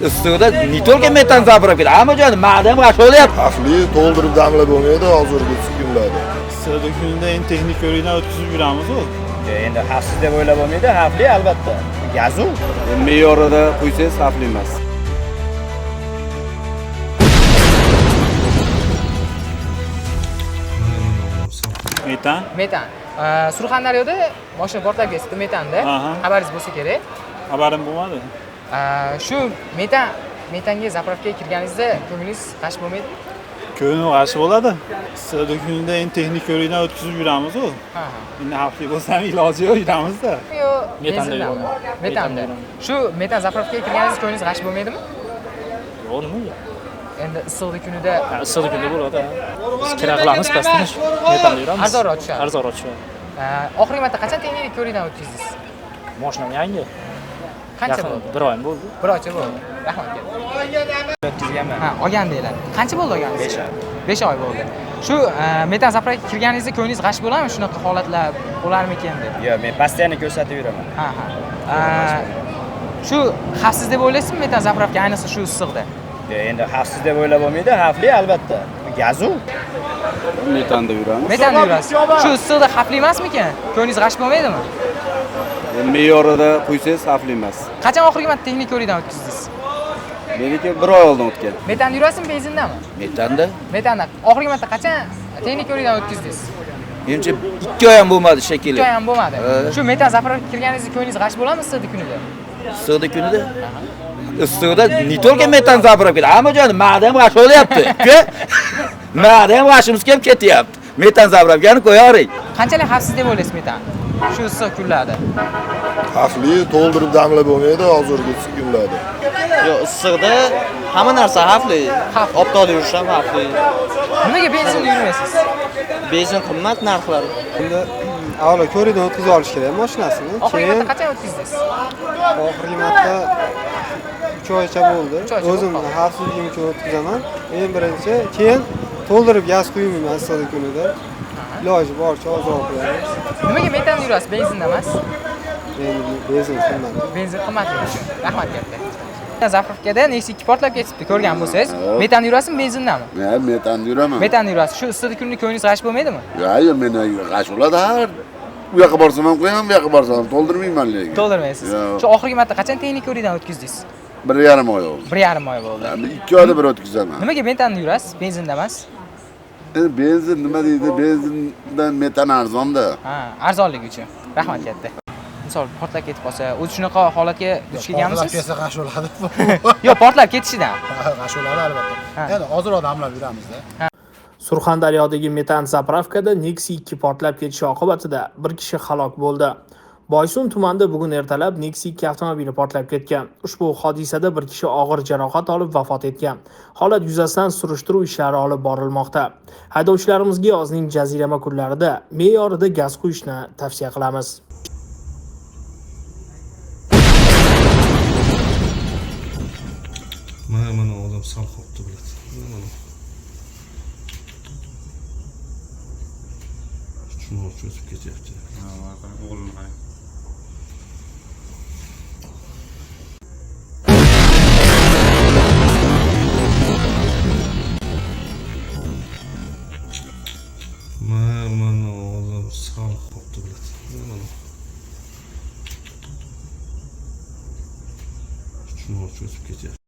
Issiqda не только metan zapravka, hamma joyda ma'dan g'asholayapti. Xavfli to'ldirib damlab bo'lmaydi hozirgi kunlarda. Issiqda kunida endi texnik ko'rikdan o'tkazib yuramiz-ku. Endi xavfsiz deb o'ylab bo'lmaydi, xavfli albatta. Gazu. Me'yorida qo'ysangiz xavfli emas. Metan. Metan. Surxondaryoda mashina portlab ketdi metanda. Xabaringiz bo'lsa kerak. Xabarim bo'lmadi. Shu metanga zapravkaga kirganingizda ko'nglingiz g'ash bo'lmaydi? Ko'nglim g'ash bo'ladi. Issiqda kunida endi texnik ko'rikdan o'tkazib yuramiz-ku. Endi xavfli bo'lsa ham iloji yo'q yuramiz-da. Metanda. Metanda. Shu metan zapravkaga kirganingizda ko'nglingiz g'ash bo'lmaydimi? Yo'q, nima? Endi issiqda kunida Issiqda kunda bo'ladi. Biz kira qilamiz pastdan. Metanda yuramiz. arzonroq tushadi. Arzonroq tushadi. Oxirgi marta qachon texnik ko'rikdan o'tkazdingiz? Mashinam yangi. Qancha bo'ldi? 1 oy bo'ldi. 1 oycha bo'ldi. Rahmat katta. O'tkazganman. Olgandinglar. Qancha bo'ldi olganingiz? 5 oy. 5 oy bo'ldi. Shu metan zapravkaga kirganingizda ko'nglingiz g'ash bo'ladimi? Shunaqa holatlar bo'larmikan deb. Yo'q, men postoyanno ko'rsatib yuraman. Shu xavfsiz deb o'ylaysizmi metan zapravka ayniqsa shu issiqda? Yo'q, endi xavfsiz deb o'ylab bo'lmaydi, xavfli albatta. Gazu. Metanda yuramiz. Metanda yurasiz. Shu issiqda xavfli emasmikan? Ko'nglingiz g'ash bo'lmaydimi? Me'yorida qo'ysangiz xavfli emas. Qachon oxirgi marta texnik ko'rikdan o'tkazdingiz? Meniki 1 oy oldin o'tgan. Metanda yurasizmi, benzindami? Metanda Metanda. Oxirgi marta qachon texnik ko'rikdan o'tkazdingiz? menimcha 2 oy ham bo'lmadi shekilli. 2 oy ham bo'lmadi. Shu metan zapravkaga kirganingizda ko'nglingiz g'ash bo'ladimi issiqda kunida? Issiqda kunida issiqda не только metan zapravka, hamma joyda ma'dan g'asholayapti. Ma'dan g'ashimiz ham ketyapti. Metan zapravkani qo'yaring. Qanchalik xavfsiz deb o'ylaysiz metan? Shu issiq kunlarda. Xavfli to'ldirib damlab bo'lmaydi hozirgi kunlarda. Yo'q, issiqda hamma narsa xavfli. Optoqda yurish ham xavfli. Nimaga benzinda yurmaysiz? Benzin qimmat narxlari. Endi avvalo ko'rikdan o'tkazib olish kerak mashinasini. Oxirgi marta qachon o'tkazdingiz? Oxirgi marta 3 oycha bo'ldi. O'zim xavfsizligim uchun o'tkazaman. Eng birinchi, keyin to'ldirib gaz quymayman issiqda kunida. Iloji boricha ozroq qo'yamiz. Nimaga metanda yurasiz, benzinda emas? Endi benzin qimmat. Benzin qimmatligi uchun. Rahmat katta. Zapravkada Nexia 2 portlab ketibdi, ko'rgan bo'lsangiz. Metanda yurasizmi, benzindami? Men metanda yuraman. Metanda yurasiz. Shu issiqda kunida ko'nglingiz g'ash bo'lmaydimi? Yo'q, men g'ash bo'ladi har. U yoqqa borsam ham qo'yaman, bu yoqqa borsam ham to'ldirmayman lekin. To'ldirmaysiz. Shu oxirgi marta qachon texnik ko'rikdan o'tkazdingiz? 1,5 oy oldi. 1,5 oy bo'ldi. 2 oyda bir o'tkazaman. Nimaga metanda yurasiz, benzinda emas? Endi benzin nima deydi? Benzindan metan arzonda. Arzonligi uchun. Rahmat katta. Misol portlab ketib qolsa, o'zi shunaqa holatga duch kelganmisiz? Portlab ketsa g'ash bo'ladi. Yo'q, portlab ketishidan. G'ash bo'ladi albatta. Endi hozir damlab yuramizda. Surxondaryodagi metan zapravkada Nexia 2 portlab ketishi oqibatida bir kishi halok bo'ldi. Boysun tumanida bugun ertalab Nexia 2 avtomobili portlab ketgan. Ushbu hodisada bir kishi og'ir jarohat olib vafot etgan. Holat yuzasidan surishtiruv ishlari olib borilmoqda. Haydovchilarimizga yozning jazirama kunlarida me'yorida gaz quyishni tavsiya qilamiz. Mana odam sal qopti biladi. Mana. Shuni cho'zib ketyapti. O'g'lim qani. Mana odam sal qopti biladi. Mana. Shuni cho'zib ketyapti.